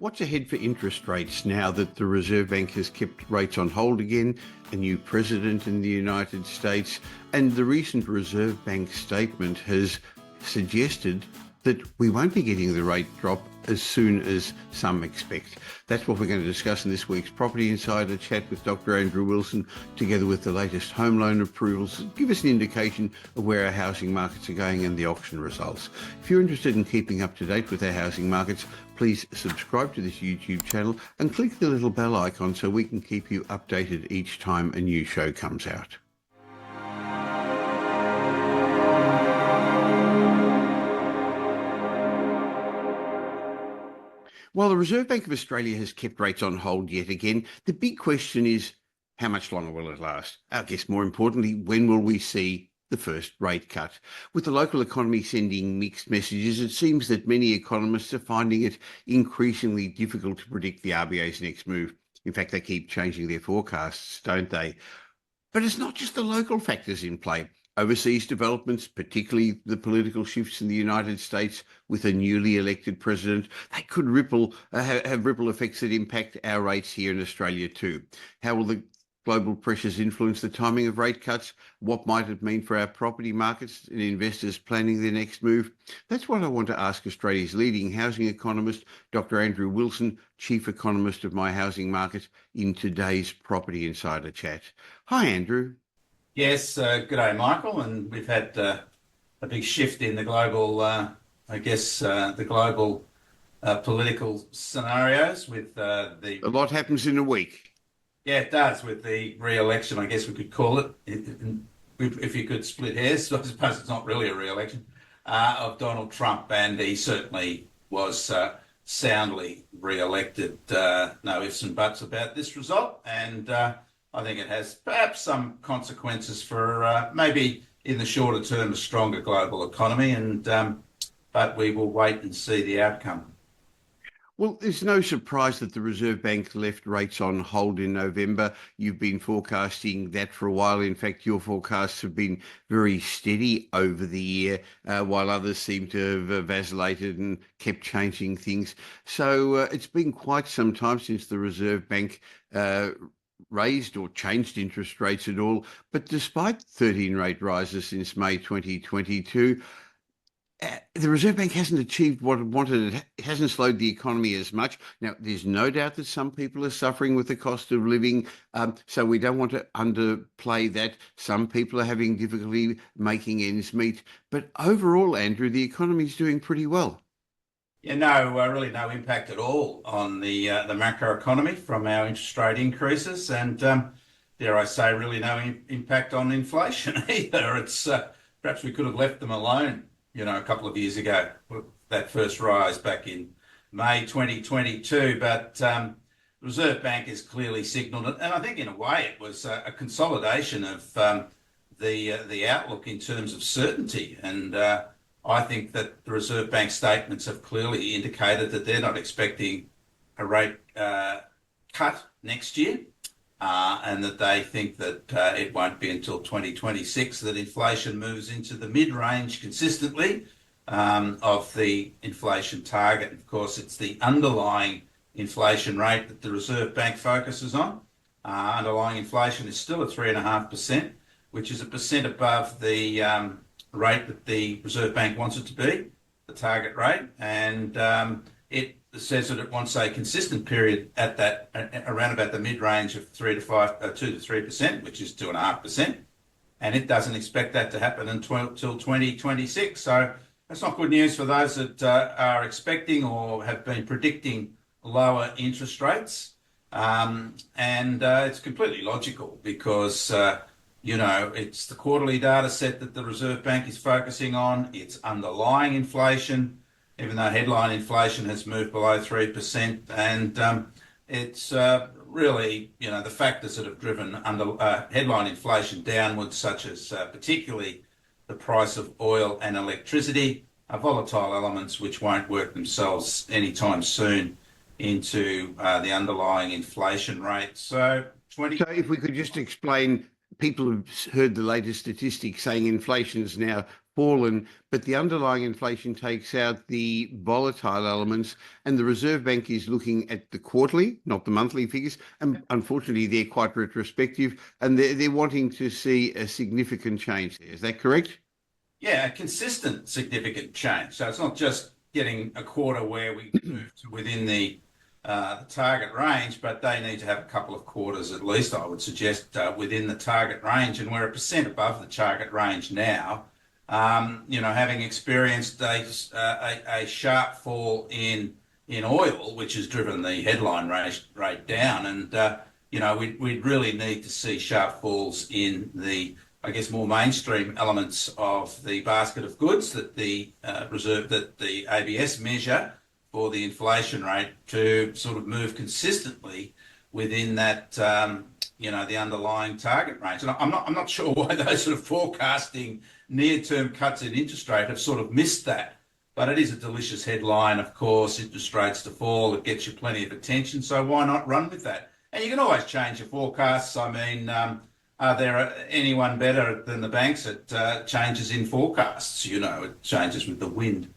What's ahead for interest rates now that the Reserve Bank has kept rates on hold again, a new president in the United States, and the recent Reserve Bank statement has suggested that we won't be getting the rate drop as soon as some expect? That's what we're going to discuss in this week's Property Insider Chat with Dr. Andrew Wilson, together with the latest home loan approvals. Give us an indication of where our housing markets are going and the auction results. If you're interested in keeping up to date with our housing markets, please subscribe to this YouTube channel and click the little bell icon so we can keep you updated each time a new show comes out. While the Reserve Bank of Australia has kept rates on hold yet again, the big question is, how much longer will it last? I guess more importantly, when will we see the first rate cut? With the local economy sending mixed messages, it seems that many economists are finding it increasingly difficult to predict the RBA's next move. In fact, they keep changing their forecasts, don't they? But it's not just the local factors in play. Overseas developments, particularly the political shifts in the United States with a newly elected president, they could have ripple effects that impact our rates here in Australia too. How will the global pressures influence the timing of rate cuts? What might it mean for our property markets and investors planning their next move? That's what I want to ask Australia's leading housing economist, Dr. Andrew Wilson, Chief Economist of My Housing Market, in today's Property Insider Chat. Hi, Andrew. Yes, good day, Michael. And we've had a big shift in the global, the global political scenarios with A lot happens in a week. Yeah, it does, with the re-election, I guess we could call it, if you could split hairs. I suppose it's not really a re-election, of Donald Trump, and he certainly was soundly re-elected. No ifs and buts about this result, and I think it has perhaps some consequences for maybe in the shorter term a stronger global economy, but we will wait and see the outcome. Well, there's no surprise that the Reserve Bank left rates on hold in November. You've been forecasting that for a while. In fact, your forecasts have been very steady over the year, while others seem to have vacillated and kept changing things. So it's been quite some time since the Reserve Bank raised or changed interest rates at all. But despite 13 rate rises since May 2022, the Reserve Bank hasn't achieved what it wanted. It hasn't slowed the economy as much. Now, there's no doubt that some people are suffering with the cost of living, so we don't want to underplay that. Some people are having difficulty making ends meet. But overall, Andrew, the economy is doing pretty well. Yeah, no, really no impact at all on the macro economy from our interest rate increases, and dare I say, really no impact on inflation either. It's perhaps we could have left them alone, a couple of years ago, that first rise back in May 2022. But the Reserve Bank has clearly signalled it, and I think in a way it was a consolidation of the outlook in terms of certainty. And I think that the Reserve Bank statements have clearly indicated that they're not expecting a rate cut next year, and that they think that it won't be until 2026 that inflation moves into the mid-range consistently of the inflation target. And of course, it's the underlying inflation rate that the Reserve Bank focuses on. Underlying inflation is still at 3.5%, which is 1% above the rate that the Reserve Bank wants it to be, the target rate, and it says that it wants a consistent period at that around about the mid-range of 2 to 3%, which is 2.5%, and it doesn't expect that to happen until 2026. So that's not good news for those that are expecting or have been predicting lower interest rates, and it's completely logical because it's the quarterly data set that the Reserve Bank is focusing on. It's underlying inflation, even though headline inflation has moved below 3%. And it's really, the factors that have driven headline inflation downwards, such as particularly the price of oil and electricity, are volatile elements which won't work themselves anytime soon into the underlying inflation rate. So if we could just explain, people have heard the latest statistics saying inflation is now fallen, but the underlying inflation takes out the volatile elements, and the Reserve Bank is looking at the quarterly, not the monthly figures, and unfortunately they're quite retrospective, and they're wanting to see a significant change there. Is that correct? Yeah, a consistent significant change. So it's not just getting a quarter where we move to within the target range, but they need to have a couple of quarters at least, I would suggest, within the target range. And we're 1% above the target range now. Having experienced a sharp fall in oil, which has driven the headline rate down, and we'd really need to see sharp falls in the, I guess, more mainstream elements of the basket of goods that the ABS measure for the inflation rate to sort of move consistently within that, the underlying target range. And I'm not sure why those sort of forecasting near-term cuts in interest rate have sort of missed that. But it is a delicious headline, of course, interest rates to fall. It gets you plenty of attention. So why not run with that? And you can always change your forecasts. I mean, are there anyone better than the banks at changes in forecasts? It changes with the wind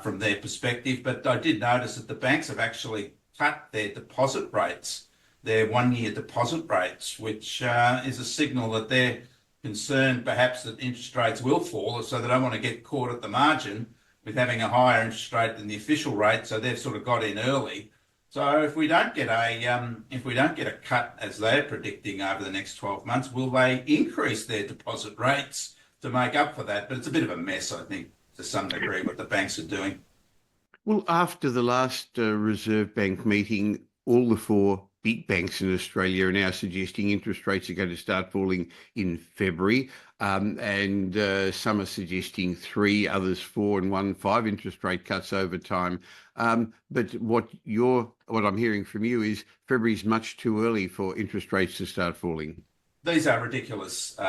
from their perspective. But I did notice that the banks have actually cut their deposit rates, their one-year deposit rates, which is a signal that they're concerned perhaps that interest rates will fall, so they don't want to get caught at the margin with having a higher interest rate than the official rate. So they've sort of got in early. So if we don't get a cut as they're predicting over the next 12 months, will they increase their deposit rates to make up for that? But it's a bit of a mess, I think, to some degree, what the banks are doing. Well, after the last Reserve Bank meeting, all the four big banks in Australia are now suggesting interest rates are going to start falling in February, and some are suggesting 3, others 4, and one 5 interest rate cuts over time. But what I'm hearing from you is February is much too early for interest rates to start falling. These are ridiculous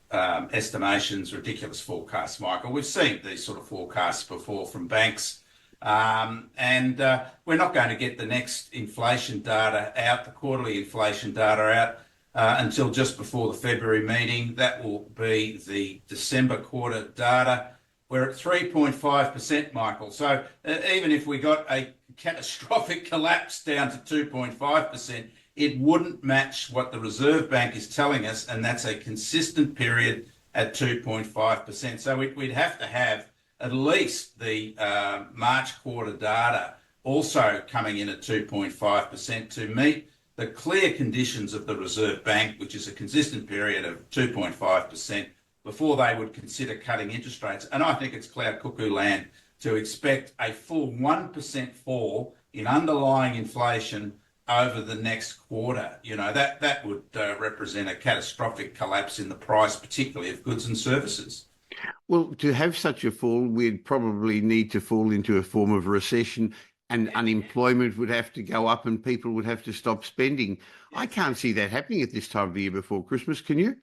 estimations, ridiculous forecasts, Michael. We've seen these sort of forecasts before from banks. And we're not going to get the next inflation data out, the quarterly inflation data out, until just before the February meeting. That will be the December quarter data. We're at 3.5%, Michael. So even if we got a catastrophic collapse down to 2.5%, it wouldn't match what the Reserve Bank is telling us, and that's a consistent period at 2.5%. So we'd have to have at least the March quarter data also coming in at 2.5% to meet the clear conditions of the Reserve Bank, which is a consistent period of 2.5%, before they would consider cutting interest rates. And I think it's cloud cuckoo land to expect a full 1% fall in underlying inflation over the next quarter. That would represent a catastrophic collapse in the price, particularly of goods and services. Well, to have such a fall, we'd probably need to fall into a form of recession, and unemployment would have to go up and people would have to stop spending. I can't see that happening at this time of the year before Christmas, can you?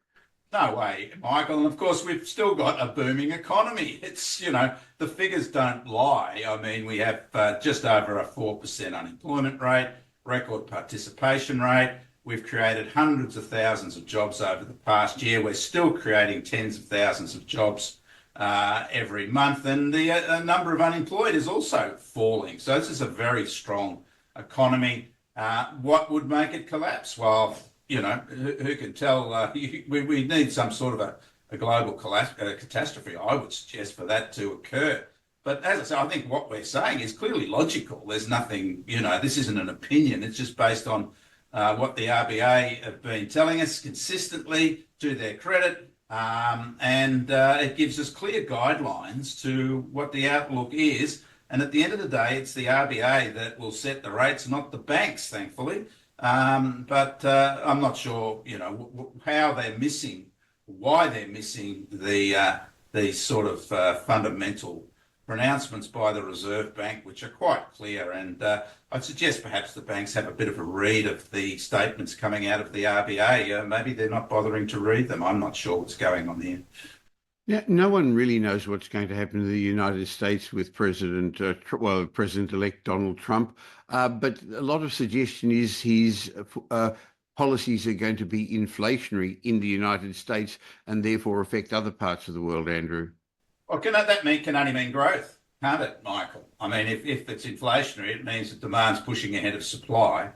No way, Michael. And of course, we've still got a booming economy. It's, the figures don't lie. I mean, we have just over a 4% unemployment rate, record participation rate. We've created hundreds of thousands of jobs over the past year. We're still creating tens of thousands of jobs every month. And the number of unemployed is also falling. So this is a very strong economy. What would make it collapse? Well, who can tell? We need some sort of a global catastrophe, I would suggest, for that to occur. But as I say, I think what we're saying is clearly logical. There's nothing, this isn't an opinion. It's just based on what the RBA have been telling us consistently, to their credit. And it gives us clear guidelines to what the outlook is. And at the end of the day, it's the RBA that will set the rates, not the banks, thankfully. But I'm not sure, how they're missing, why they're missing these sort of fundamental pronouncements by the Reserve Bank, which are quite clear. And I'd suggest perhaps the banks have a bit of a read of the statements coming out of the RBA. Maybe they're not bothering to read them. I'm not sure what's going on here. Yeah, no one really knows what's going to happen in the United States with President-elect Donald Trump. But a lot of suggestion is his policies are going to be inflationary in the United States and therefore affect other parts of the world, Andrew. Well, that only mean growth, can't it, Michael? I mean, if it's inflationary, it means that demand's pushing ahead of supply.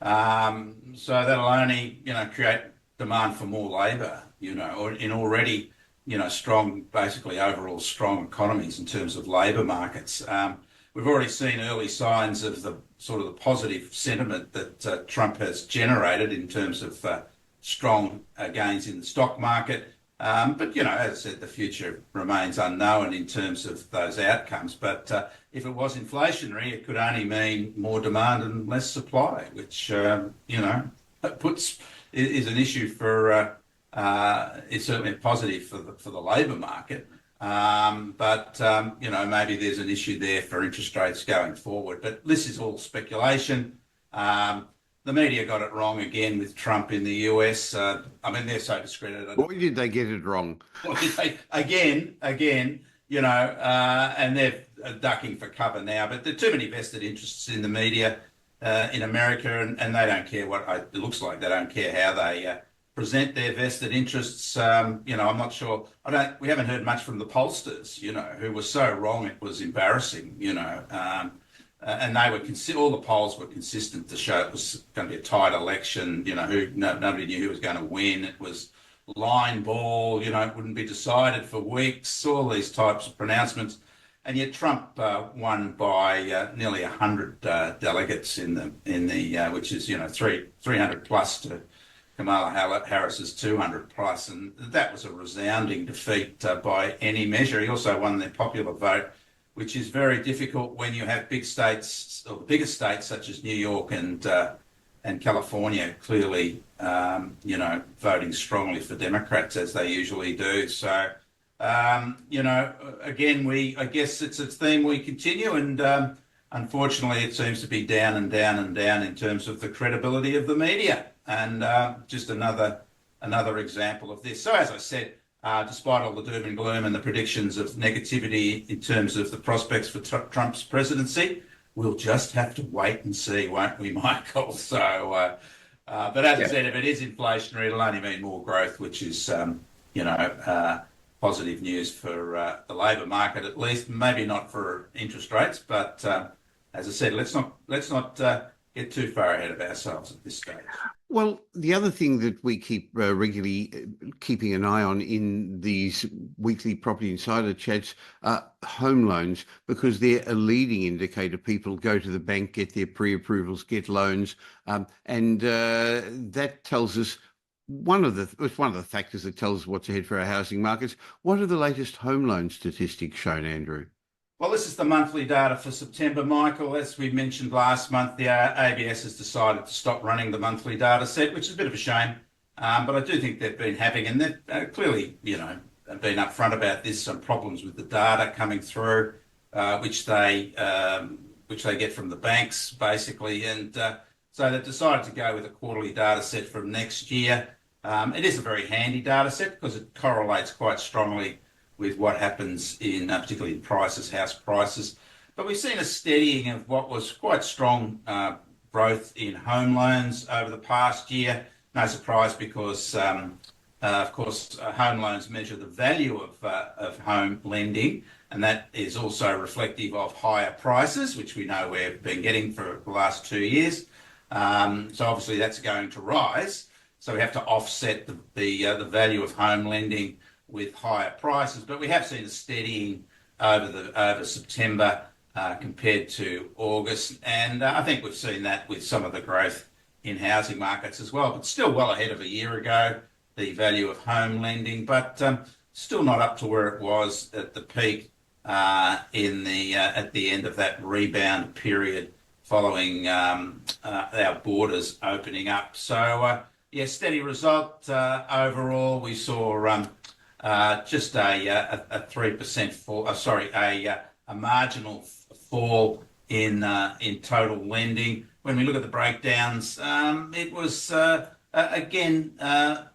So that'll only, create demand for more labour, or in already, strong, basically overall strong economies in terms of labour markets. We've already seen early signs of the sort of the positive sentiment that Trump has generated in terms of strong gains in the stock market. But, as I said, the future remains unknown in terms of those outcomes. But if it was inflationary, it could only mean more demand and less supply, which, is an issue for, is certainly a positive for the labour market. But maybe there's an issue there for interest rates going forward. But this is all speculation. The media got it wrong again with Trump in the US. They're so discredited. Why did they get it wrong? Again, and they're ducking for cover now. But there are too many vested interests in the media in America, and they don't care it looks like they don't care how they present their vested interests. I'm not sure. We haven't heard much from the pollsters, who were so wrong it was embarrassing, and they were all the polls were consistent to show it was going to be a tight election. Nobody knew who was going to win. It was line ball. It wouldn't be decided for weeks. All these types of pronouncements, and yet Trump won by nearly 100 delegates in the which is 300 plus to Kamala Harris's 200 plus, and that was a resounding defeat by any measure. He also won the popular vote, which is very difficult when you have big states, or the biggest states such as New York and California, clearly, voting strongly for Democrats as they usually do. So, again, I guess it's a theme we continue, and unfortunately, it seems to be down and down and down in terms of the credibility of the media, and just another example of this. So, as I said, despite all the doom and gloom and the predictions of negativity in terms of the prospects for Trump's presidency, we'll just have to wait and see, won't we, Michael? So, but as I said, if it is inflationary, it'll only mean more growth, which is, positive news for the labour market, at least. Maybe not for interest rates, but as I said, let's not get too far ahead of ourselves at this stage. Well, the other thing that we keep regularly keeping an eye on in these weekly Property Insider chats are home loans, because they're a leading indicator. People go to the bank, get their pre-approvals, get loans, and that tells us it's one of the factors that tells us what's ahead for our housing markets. What are the latest home loan statistics shown, Andrew? Well, this is the monthly data for September, Michael. As we mentioned last month, the ABS has decided to stop running the monthly data set, which is a bit of a shame. But I do think they've been having, and they've clearly, been upfront about this, some problems with the data coming through, which they get from the banks, basically. And so they've decided to go with a quarterly data set from next year. It is a very handy data set because it correlates quite strongly with what happens particularly in prices, house prices. But we've seen a steadying of what was quite strong growth in home loans over the past year. No surprise, because, of course, home loans measure the value of home lending, and that is also reflective of higher prices, which we know we've been getting for the last 2 years. So obviously that's going to rise. So we have to offset the value of home lending with higher prices, but we have seen a steadying over September compared to August, and I think we've seen that with some of the growth in housing markets as well, but still well ahead of a year ago, the value of home lending, but still not up to where it was at the peak at the end of that rebound period following our borders opening up. So steady result overall. We saw just a 3% fall. A marginal fall in total lending. When we look at the breakdowns, it was again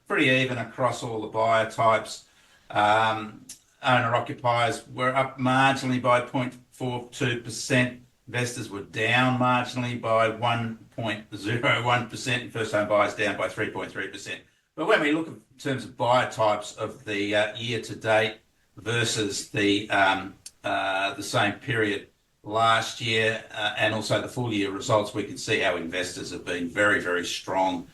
pretty even across all the buyer types. Owner occupiers were up marginally by 0.42%. Investors were down marginally by 1.01%. First home buyers down by 3.3%. But when we look in terms of buyer types of the year to date, versus the same period last year, and also the full year results, we can see how investors have been very, very strong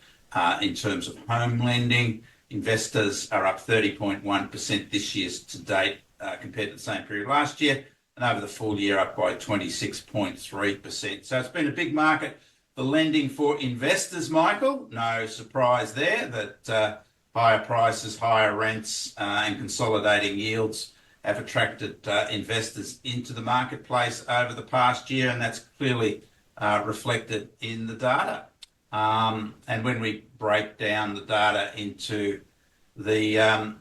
in terms of home lending. Investors are up 30.1% this year to date compared to the same period last year, and over the full year up by 26.3%. So it's been a big market for lending for investors, Michael. No surprise there that higher prices, higher rents, and consolidating yields have attracted investors into the marketplace over the past year, and that's clearly reflected in the data. And when we break down the data into the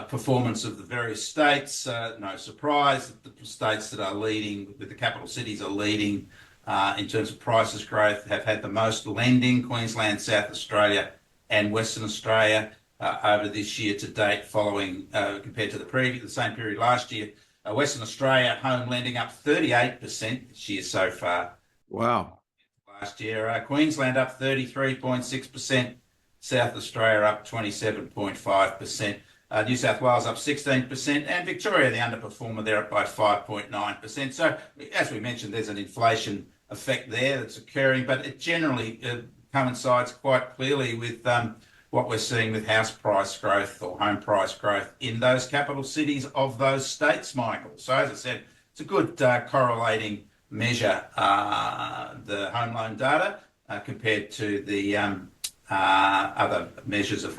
performance of the various states, no surprise that the states that are leading, with the capital cities are leading in terms of prices growth, have had the most lending: Queensland, South Australia and Western Australia over this year to date, following compared to the same period last year. Western Australia home lending up 38% this year so far. Wow. Last year, Queensland up 33.6%, South Australia up 27.5%, New South Wales up 16%, and Victoria, the underperformer, they're up by 5.9%. So, as we mentioned, there's an inflation effect there that's occurring, but it generally coincides quite clearly with what we're seeing with house price growth or home price growth in those capital cities of those states, Michael. So, as I said, it's a good correlating measure, the home loan data, compared to the other measures of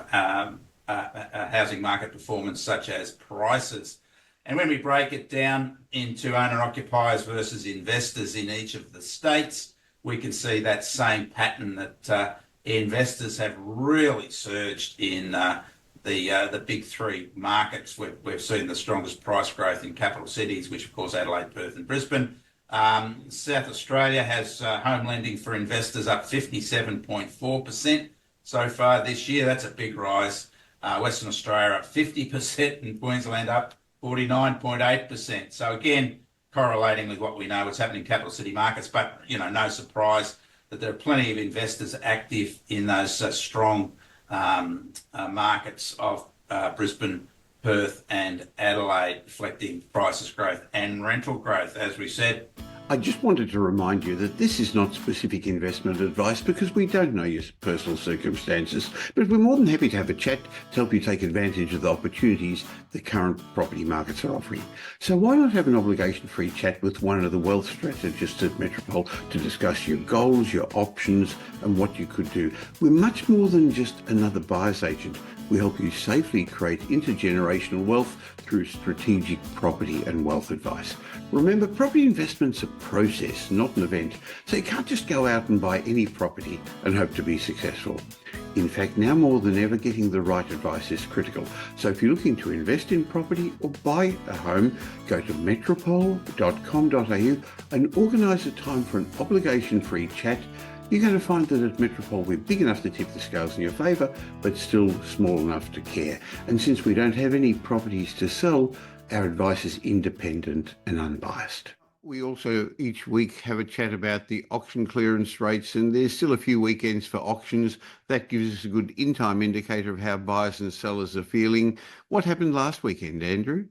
housing market performance, such as prices. And when we break it down into owner-occupiers versus investors in each of the states, we can see that same pattern, that investors have really surged in the big three markets. We've seen the strongest price growth in capital cities, which of course Adelaide, Perth and Brisbane. South Australia has home lending for investors up 57.4% so far this year. That's a big rise. Western Australia up 50% and Queensland up 49.8%. So again, correlating with what we know what's happening in capital city markets, but no surprise that there are plenty of investors active in those strong markets of Brisbane, Perth and Adelaide, reflecting prices growth and rental growth, as we said. I just wanted to remind you that this is not specific investment advice, because we don't know your personal circumstances, but we're more than happy to have a chat to help you take advantage of the opportunities the current property markets are offering. So why not have an obligation-free chat with one of the wealth strategists at Metropole to discuss your goals, your options and what you could do. We're much more than just another buyer's agent. We help you safely create intergenerational wealth through strategic property and wealth advice. Remember, property investment's a process, not an event, so you can't just go out and buy any property and hope to be successful. In fact, now more than ever, getting the right advice is critical. So if you're looking to invest in property or buy a home, go to metropole.com.au and organise a time for an obligation-free chat. You're going to find that at Metropole we're big enough to tip the scales in your favour, but still small enough to care. And since we don't have any properties to sell, our advice is independent and unbiased. We also each week have a chat about the auction clearance rates, and there's still a few weekends for auctions. That gives us a good in-time indicator of how buyers and sellers are feeling. What happened last weekend, Andrew?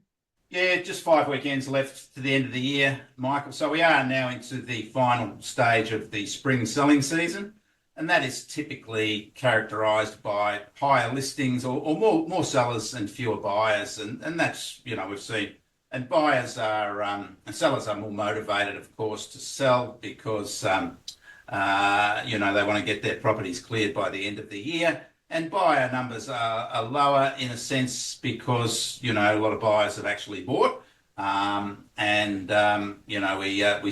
Yeah, just 5 weekends left to the end of the year, Michael. So we are now into the final stage of the spring selling season, and that is typically characterised by higher listings or more sellers and fewer buyers, and that's we've seen. And buyers are and sellers are more motivated, of course, to sell because they want to get their properties cleared by the end of the year. And buyer numbers are lower in a sense because, a lot of buyers have actually bought. We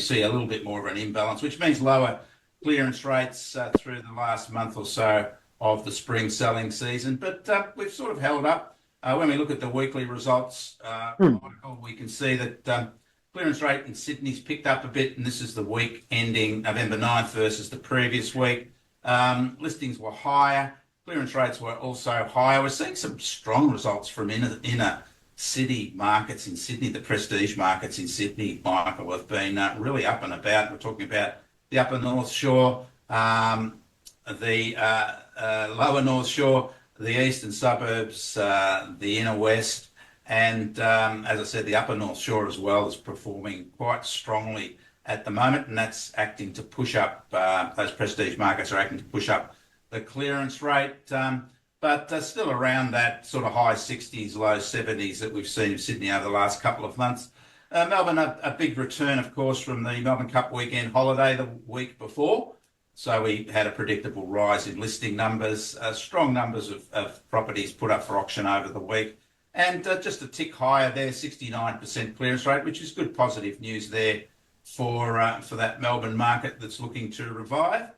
see a little bit more of an imbalance, which means lower clearance rates through the last month or so of the spring selling season. But we've sort of held up. When we look at the weekly results, Michael, we can see that clearance rate in Sydney's picked up a bit, and this is the week ending November 9th versus the previous week. Listings were higher. Clearance rates were also higher. We're seeing some strong results from inner city markets in Sydney. The prestige markets in Sydney, Michael, have been really up and about. We're talking about the upper North Shore, the lower North Shore, the eastern suburbs, the inner west, And as I said, the upper North Shore as well is performing quite strongly at the moment, and that's acting to push up, those prestige markets are acting to push up the clearance rate, but still around that sort of high 60s, low 70s that we've seen in Sydney over the last couple of months. Melbourne, a big return, of course, from the Melbourne Cup weekend holiday the week before. So we had a predictable rise in listing numbers, strong numbers of properties put up for auction over the week. And just a tick higher there, 69% clearance rate, which is good positive news there for that Melbourne market that's looking to revive.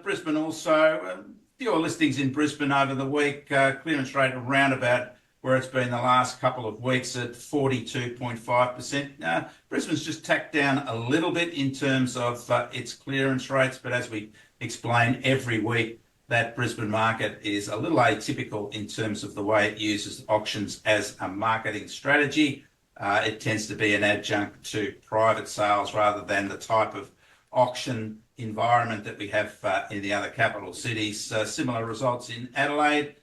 Brisbane also, fewer listings in Brisbane over the week, clearance rate around about where it's been the last couple of weeks at 42.5%. Brisbane's just tacked down a little bit in terms of its clearance rates, but as we explain every week, that Brisbane market is a little atypical in terms of the way it uses auctions as a marketing strategy. It tends to be an adjunct to private sales rather than the type of auction environment that we have in the other capital cities. Similar results in Adelaide.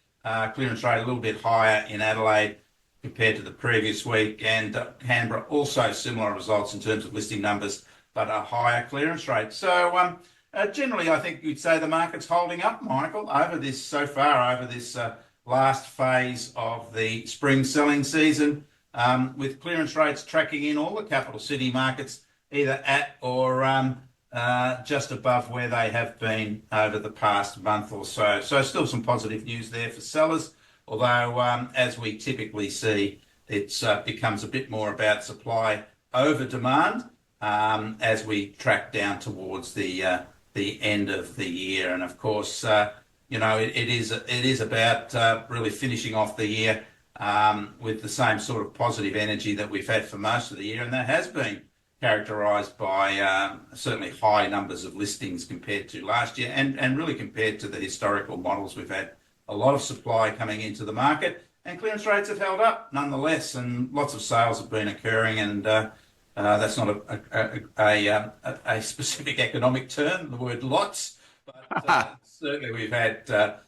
Clearance rate a little bit higher in Adelaide compared to the previous week, and Canberra also similar results in terms of listing numbers, but a higher clearance rate. So generally, I think you'd say the market's holding up, Michael, over this last phase of the spring selling season, with clearance rates tracking in all the capital city markets either at or just above where they have been over the past month or so. So still some positive news there for sellers, although as we typically see, it becomes a bit more about supply over demand as we track down towards the end of the year. And of course, it is about really finishing off the year with the same sort of positive energy that we've had for most of the year, and that has been characterised by certainly high numbers of listings compared to last year, and really compared to the historical models. We've had a lot of supply coming into the market, and clearance rates have held up nonetheless, and lots of sales have been occurring, and that's not a specific economic term, the word lots, but certainly we've had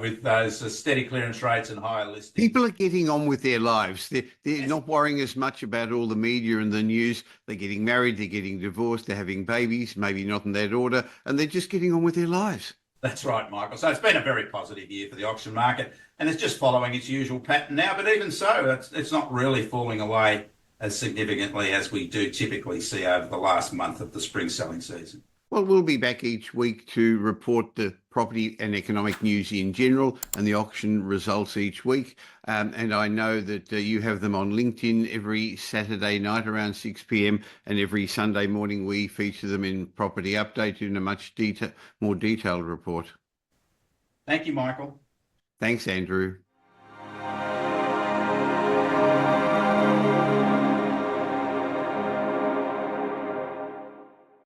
with those steady clearance rates and higher listings. People are getting on with their lives. They're not worrying as much about all the media and the news. They're getting married, they're getting divorced, they're having babies, maybe not in that order, and they're just getting on with their lives. That's right, Michael. So it's been a very positive year for the auction market, and it's just following its usual pattern now, but even so, it's not really falling away as significantly as we do typically see over the last month of the spring selling season. Well, we'll be back each week to report the property and economic news in general and the auction results each week. And I know that you have them on LinkedIn every Saturday night around 6 p.m. and every Sunday morning we feature them in Property Update in a much more detailed report. Thank you, Michael. Thanks, Andrew.